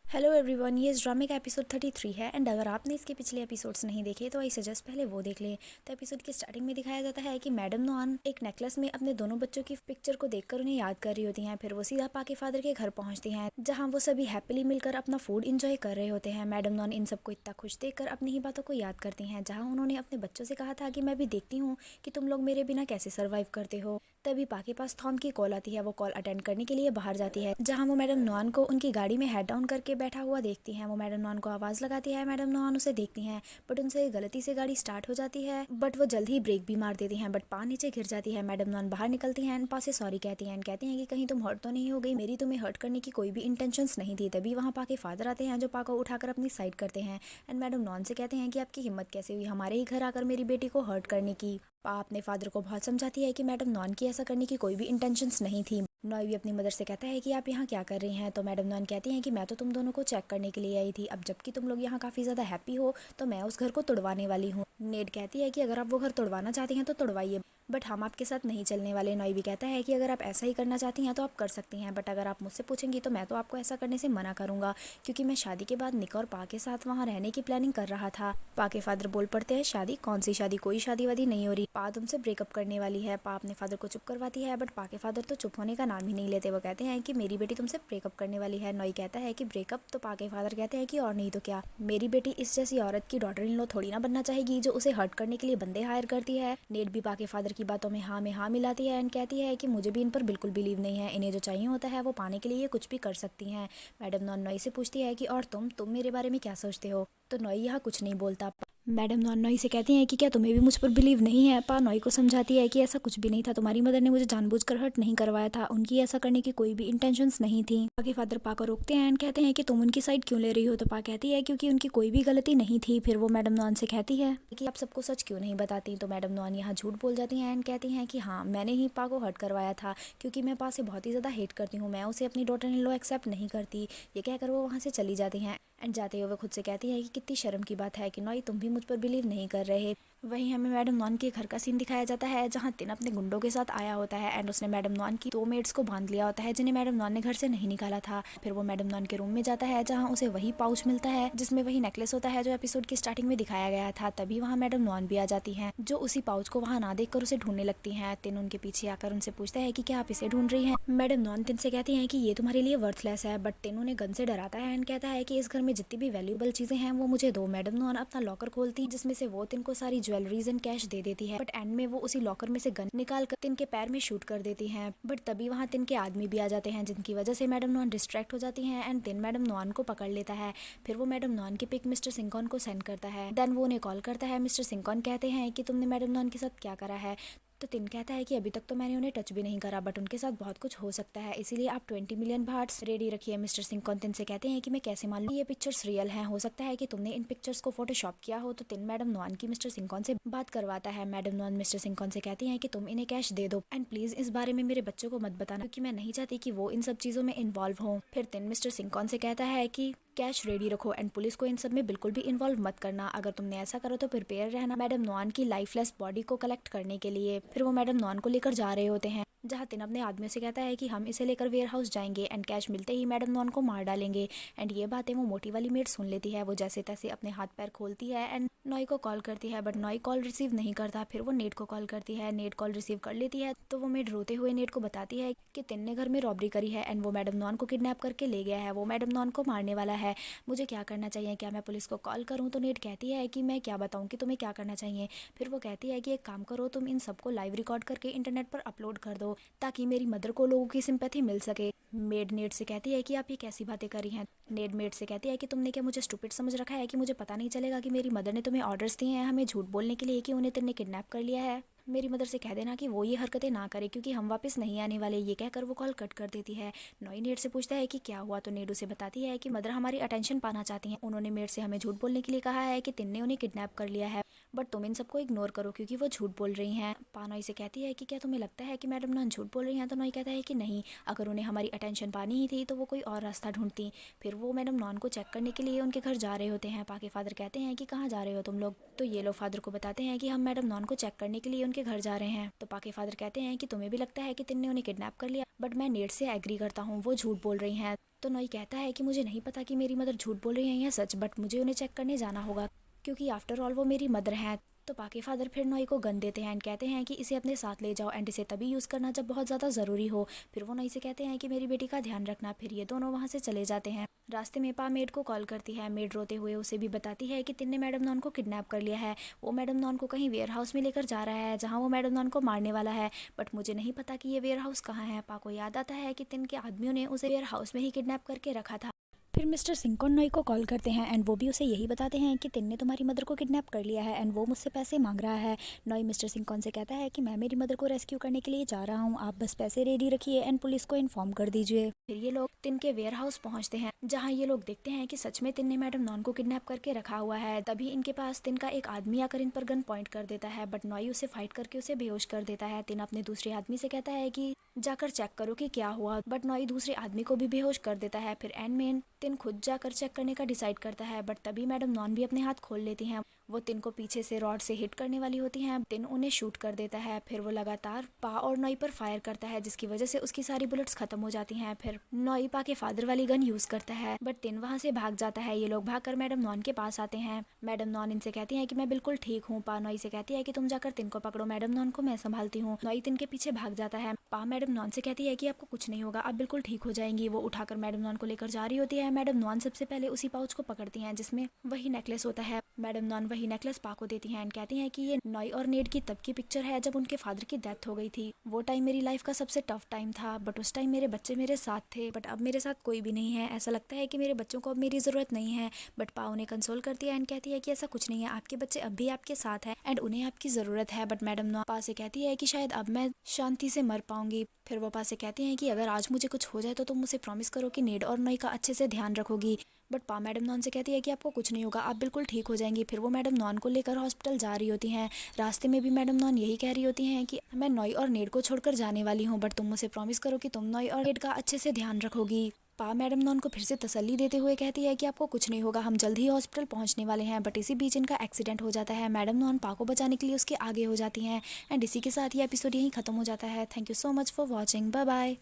Hello everyone, ये इस ड्रामे का एपिसोड 33 है। एंड अगर आपने इसके पिछले एपिसोड्स नहीं देखे तो आई सजेस्ट पहले वो देख लें। तो एपिसोड की स्टार्टिंग में दिखाया जाता है कि मैडम नॉन एक नेकलेस में अपने दोनों बच्चों की पिक्चर को देखकर उन्हें याद कर रही होती हैं। फिर वो सीधा पाके फादर के घर पहुंचती हैं, जहां वो सभी हैप्पीली मिलकर अपना फूड इंजॉय कर रहे होते हैं। मैडम नॉन इन सबको इतना खुश देखकर अपनी ही बातों को याद करती हैं, जहाँ उन्होंने अपने बच्चों से कहा था कि मैं भी देखती हूँ कि तुम लोग मेरे बिना कैसे सर्वाइव करते हो। तभी पा के पास थॉम की कॉल आती है। वो कॉल अटेंड करने के लिए बाहर जाती है, जहां वो मैडम नॉन को उनकी गाड़ी में हेड डाउन करके बैठा हुआ देखती हैं। वो मैडम नॉन को आवाज लगाती है, मैडम नॉन उसे देखती हैं, बट उनसे गलती से गाड़ी स्टार्ट हो जाती है। बट वो जल्द ही ब्रेक भी मार देती हैं, बट पा नीचे गिर जाती है। मैडम नॉन बाहर निकलती हैं एंड पा से सॉरी कहती हैं, कहती हैं कि कहीं तुम हर्ट तो नहीं हो गई, मेरी तुम्हें हर्ट करने की कोई भी इंटेंशंस नहीं थी। तभी वहाँ पा के फादर आते हैं, जो पा को उठाकर अपनी साइड करते हैं एंड मैडम नॉन से कहते हैं कि आपकी हिम्मत कैसे हुई हमारे ही घर आकर मेरी बेटी को हर्ट करने की। पा अपने फादर को बहुत समझाती है कि मैडम नॉन की ऐसा करने की कोई भी इंटेंशंस नहीं थी। नॉय भी अपनी मदर से कहता है कि आप यहाँ क्या कर रही हैं। तो मैडम नॉन कहती हैं कि मैं तो तुम दोनों को चेक करने के लिए आई थी, अब जबकि तुम लोग यहाँ काफ़ी ज़्यादा हैप्पी हो तो मैं उस घर को तोड़वाने वाली हूँ। नेड कहती है कि अगर आप वो घर तोड़वाना चाहती हैं तो तोड़वाइए, बट हम आपके साथ नहीं चलने वाले। नॉय भी कहता है कि अगर आप ऐसा ही करना चाहती हैं तो आप कर सकती हैं, बट अगर आप मुझसे पूछेंगी तो मैं तो आपको ऐसा करने से मना करूंगा, क्योंकि मैं शादी के बाद निक और पा के साथ वहाँ रहने की प्लानिंग कर रहा था। पा के फादर बोल पड़ते हैं, शादी? कौन सी शादी? कोई शादी वादी नहीं हो रही, पा तुमसे ब्रेकअप करने वाली है। पा अपने फादर को चुप करवाती है, बट पा के फादर तो चुप होने का नाम ही नहीं लेते। वो कहते हैं कि मेरी बेटी तुमसे ब्रेकअप करने वाली है। नॉय कहता है कि ब्रेकअप? तो पा के फादर कहते हैं कि और नहीं तो क्या, मेरी बेटी इस जैसी औरत की डॉटर इन लॉ थोड़ी ना बनना चाहेगी जो उसे हर्ट करने के लिए बंदे हायर करती है। नेड भी पा के फादर की बातों में हाँ मिलाती है एंड कहती है कि मुझे भी इन पर बिल्कुल बिलीव नहीं है, इन्हें जो चाहिए होता है वो पाने के लिए ये कुछ भी कर सकती हैं। मैडम नॉन नॉय से पूछती है कि और तुम मेरे बारे में क्या सोचते हो। तो नॉय यहाँ कुछ नहीं बोलता। मैडम नॉन नॉय से कहती हैं कि क्या तुम्हें भी मुझ पर बिलीव नहीं है। पा नॉय को समझाती है कि ऐसा कुछ भी नहीं था, तुम्हारी मदर ने मुझे जानबूझकर हर्ट नहीं करवाया था, उनकी ऐसा करने की कोई भी इंटेंशंस नहीं थी। पा के फादर पा को रोकते हैं एंड कहते हैं कि तुम उनकी साइड क्यों ले रही हो। तो पा कहती है क्योंकि उनकी कोई भी गलती नहीं थी। फिर वो मैडम नॉन से कहती है कि आप सबको सच क्यों नहीं बताती। तो मैडम नॉन यहाँ झूठ बोल जाती हैं एंड कहती हैं कि हाँ, मैंने ही पा को हर्ट करवाया था, क्योंकि मैं पा से बहुत ही ज़्यादा हेट करती हूँ, मैं उसे अपनी डॉटर इन लॉ एक्सेप्ट नहीं करती। ये कहकर वो वहाँ से चली जाती हैं एंड जाते हुए खुद से कहती है कि कितनी शर्म की बात है कि नॉय तुम भी मुझ पर बिलीव नहीं कर रहे। वहीं हमें मैडम नॉन के घर का सीन दिखाया जाता है, जहां तिन अपने गुंडों के साथ आया होता है एंड उसने मैडम नॉन की 2 मेड्स को बांध लिया होता है, जिन्हें मैडम नॉन ने घर से नहीं निकाला था। फिर वो मैडम नॉन के रूम में जाता है, जहां उसे वही पाउच मिलता है जिसमें वही नेकलेस होता है जो एपिसोड की स्टार्टिंग में दिखाया गया था। तभी वहाँ मैडम नॉन भी आ जाती है, जो उसी पाउच को वहाँ ना देखकर उसे ढूंढने लगती है। तिन उनके पीछे आकर उनसे पूछता है कि क्या आप इसे ढूंढ रही हैं। मैडम नॉन तिन से कहती है कि ये तुम्हारे लिए वर्थलेस है, बट तिन उन्हें गन से डराता है एंड कहता है कि इस घर में जितनी भी वैल्यूएबल चीजें हैं वो मुझे दो। मैडम नॉन अपना लॉकर खोलती है, जिसमें से वो तिन को सारी ज्वेलरीज एंड कैश दे देती है, बट एंड में वो उसी लॉकर में से गन निकाल कर तिन के पैर में शूट कर देती हैं। बट तभी वहाँ तिन के आदमी भी आ जाते हैं, जिनकी वजह से मैडम नॉन डिस्ट्रैक्ट हो जाती हैं एंड तिन मैडम नॉन को पकड़ लेता है। फिर वो मैडम नॉन की पिक मिस्टर सिंकॉन को सेंड करता है। देन वो उन्हें कॉल करता है। मिस्टर सिंकॉन कहते हैं कि तुमने मैडम नॉन के साथ क्या करा है। तो तिन कहता है कि अभी तक तो मैंने उन्हें टच भी नहीं करा, बट उनके साथ बहुत कुछ हो सकता है, इसीलिए आप 20 मिलियन बार्ट्स रेडी रखिए। मिस्टर सिंकॉन तिन से कहते हैं कि मैं कैसे मान लूं ये पिक्चर्स रियल हैं, हो सकता है कि तुमने इन पिक्चर्स को फोटोशॉप किया हो। तो तिन मैडम नॉन की मिस्टर सिंकॉन से बात करवाता है। मैडम नॉन मिस्टर सिंकॉन से कहती हैं कि तुम इन्हें कैश दे दो एंड प्लीज इस बारे में मेरे बच्चों को मत बताना, क्योंकि मैं नहीं चाहती कि वो इन सब चीजों में इन्वॉल्व हो। फिर तिन मिस्टर सिंकॉन से कहता है कि कैश रेडी रखो एंड पुलिस को इन सब में बिल्कुल भी इन्वॉल्व मत करना, अगर तुमने ऐसा करो तो प्रिपेयर रहना मैडम नॉन की लाइफलेस बॉडी को कलेक्ट करने के लिए। फिर वो मैडम नॉन को लेकर जा रहे होते हैं, जहाँ तिन अपने आदमियों से कहता है कि हम इसे लेकर वेयर हाउस जाएंगे एंड कैश मिलते ही मैडम नॉन को मार डालेंगे। एंड ये बातें वो मोटी वाली मेड सुन लेती है। वो जैसे तैसे अपने हाथ पैर खोलती है एंड नॉय को कॉल करती है, बट नॉय कॉल रिसीव नहीं करता। फिर वो नेट को कॉल करती है, नेट कॉल रिसीव कर लेती है, तो वो मेड रोते हुए नेट को बताती है कि तिन ने घर में रॉबरी करी है एंड वो मैडम नॉन को किडनैप करके ले गया है, वो मैडम नॉन को मारने वाला है, मुझे क्या करना चाहिए, क्या मैं पुलिस को कॉल करूं। तो नेट कहती है कि मैं क्या बताऊं कि तुम्हें क्या करना चाहिए। फिर वो कहती है कि एक काम करो, तुम इन सबको लाइव रिकॉर्ड करके इंटरनेट पर अपलोड कर दो, ताकि मेरी मदर को लोगों की सिंपैथी मिल सके। मेड नेट से कहती है कि आप ये कैसी बातें करी हैं। नेड मेड से कहती है कि तुमने क्या मुझे स्टूपिड समझ रखा है कि मुझे पता नहीं चलेगा कि मेरी मदर ने तुम्हें ऑर्डर्स दिए हैं हमें झूठ बोलने के लिए कि उन्हें तुमने किडनैप कर लिया है। मेरी मदर से कह देना कि वो ये हरकतें ना करे, क्योंकि हम वापस नहीं आने वाले। ये कहकर वो कॉल कट कर देती है। नॉय नेड से पूछता है कि क्या हुआ, तो नेड उसे बताती है कि मदर हमारी अटेंशन पाना चाहती हैं, उन्होंने मेड से हमें झूठ बोलने के लिए कहा है कि तिन ने उन्हें किडनैप कर लिया है। बट तुम इन सबको इग्नोर करो क्योंकि वो झूठ बोल रही हैं। पा नॉई से कहती है कि क्या तुम्हें लगता है कि मैडम नॉन झूठ बोल रही हैं? तो नॉई कहता है कि नहीं, अगर उन्हें हमारी अटेंशन पानी ही थी तो वो कोई और रास्ता ढूंढती। फिर वो मैडम नॉन को चेक करने के लिए उनके घर जा रहे होते हैं। पा के फादर कहते हैं कि कहाँ जा रहे हो तुम लोग? तो ये लोग फादर को बताते हैं कि हम मैडम नॉन को चेक करने के लिए उनके घर जा रहे हैं। तो पा के फादर कहते हैं कि तुम्हें भी लगता है कि तिन ने उन्हें किडनैप कर लिया? बट मैं नेट से एग्री करता हूँ, वो झूठ बोल रही हैं। तो नॉई कहता है कि मुझे नहीं पता कि मेरी मदर झूठ बोल रही है या सच, बट मुझे उन्हें चेक करने जाना होगा क्योंकि आफ्टर ऑल वो मेरी मदर हैं। तो पाके फादर फिर नॉई को गन देते हैं एंड कहते हैं कि इसे अपने साथ ले जाओ एंड इसे तभी यूज़ करना जब बहुत ज़्यादा ज़रूरी हो। फिर वो नॉई से कहते हैं कि मेरी बेटी का ध्यान रखना। फिर ये दोनों वहाँ से चले जाते हैं। रास्ते में पा मेड को कॉल करती है। मेड रोते हुए उसे भी बताती है कि तिन ने मैडम नॉन को किडनैप कर लिया है। वो मैडम नॉन को कहीं वेयर हाउस में लेकर जा रहा है जहाँ वो मैडम नॉन को मारने वाला है, बट मुझे नहीं पता कि ये वेयर हाउस कहाँ है। पा को याद आता है कि तिन के आदमियों ने उसे वेयर हाउस में ही किडनैप करके रखा था। फिर मिस्टर सिंकॉन नॉई को कॉल करते हैं एंड वो भी उसे यही बताते हैं कि तिन ने तुम्हारी मदर को किडनैप कर लिया है एंड वो मुझसे पैसे मांग रहा है। नॉई मिस्टर सिंकॉन से कहता है कि मैं मेरी मदर को रेस्क्यू करने के लिए जा रहा हूँ, आप बस पैसे रेडी रखिए एंड पुलिस को इन्फॉर्म कर दीजिए। फिर ये लोग तिन के वेयर हाउस पहुंचते हैं जहाँ ये लोग देखते हैं कि सच में तिन ने मैडम नॉन को किडनैप करके रखा हुआ है। तभी इनके पास तिन का एक आदमी आकर इन पर गन पॉइंट कर देता है, बट नॉई उसे फाइट करके उसे बेहोश कर देता है। तिन अपने दूसरे आदमी से कहता है कि जाकर चेक करो कि क्या हुआ, बट नॉई दूसरे आदमी को भी बेहोश कर देता है। फिर एंड में तिन खुद जाकर चेक करने का डिसाइड करता है, बट तभी मैडम नॉन भी अपने हाथ खोल लेती हैं। वो तिन को पीछे से रॉड से हिट करने वाली होती हैं। तिन उन्हें शूट कर देता है। फिर वो लगातार पा और नॉई पर फायर करता है जिसकी वजह से उसकी सारी बुलेट्स खत्म हो जाती हैं। फिर नॉई पा के फादर वाली गन यूज करता है, बट तिन वहां से भाग जाता है। ये लोग भागकर मैडम नॉन के पास आते हैं। मैडम नॉन इनसे कहती है कि मैं बिल्कुल ठीक हूँ। पा नॉई से कहती है कि तुम जाकर तिन को पकड़ो, मैडम नॉन को मैं संभालती हूँ। नॉई तिन के पीछे भाग जाता है। पा मैडम नॉन से कहती है कि आपको कुछ नहीं होगा, आप बिल्कुल ठीक हो जाएंगी। वो उठाकर मैडम नॉन को लेकर जा रही होती है। मैडम नॉन सबसे पहले उसी पाउच को पकड़ती हैं जिसमें वही नेकलेस होता है। मैडम नॉन वही नेकलेस पा को देती हैं एंड कहती हैं कि ये नॉई और नेड की तब की पिक्चर है जब उनके फादर की डेथ हो गई थी। वो टाइम मेरी लाइफ का सबसे टफ टाइम था, बट उस टाइम मेरे बच्चे मेरे साथ थे, बट अब मेरे साथ कोई भी नहीं है। ऐसा लगता है कि मेरे बच्चों को अब मेरी जरूरत नहीं है। बट पा उन्हें कंसोल करती है एंड कहती है कि ऐसा कुछ नहीं है, आपके बच्चे अब भी आपके साथ हैं एंड उन्हें आपकी जरूरत है। बट मैडम नॉन पा से कहती है कि शायद अब मैं शांति से मर पाऊंगी। फिर वो पा से कहती हैं कि अगर आज मुझे कुछ हो जाए तो तुम मुझे प्रॉमिस करो कि नेड और नॉई का अच्छे से ध्यान रखोगी। बट पा मैडम नॉन से कहती है कि आपको कुछ नहीं होगा, आप बिल्कुल ठीक हो जाएंगी। फिर वो मैडम नॉन को लेकर हॉस्पिटल जा रही होती हैं। रास्ते में भी मैडम नॉन यही कह रही होती हैं कि मैं नॉई और नेड को छोड़कर जाने वाली हूँ, बट तुम मुझे प्रॉमिस करो कि तुम नॉई और नेड का अच्छे से ध्यान रखोगी। पा मैडम नॉन को फिर से तसल्ली देते हुए कहती है कि आपको कुछ नहीं होगा, हम जल्द ही हॉस्पिटल पहुंचने वाले हैं। बट इसी बीच इनका एक्सीडेंट हो जाता है। मैडम नॉन पा को बचाने के लिए उसके आगे हो जाती हैं एंड इसी के साथ ये एपिसोड यहीं खत्म हो जाता है। Thank you so much for watching, bye bye.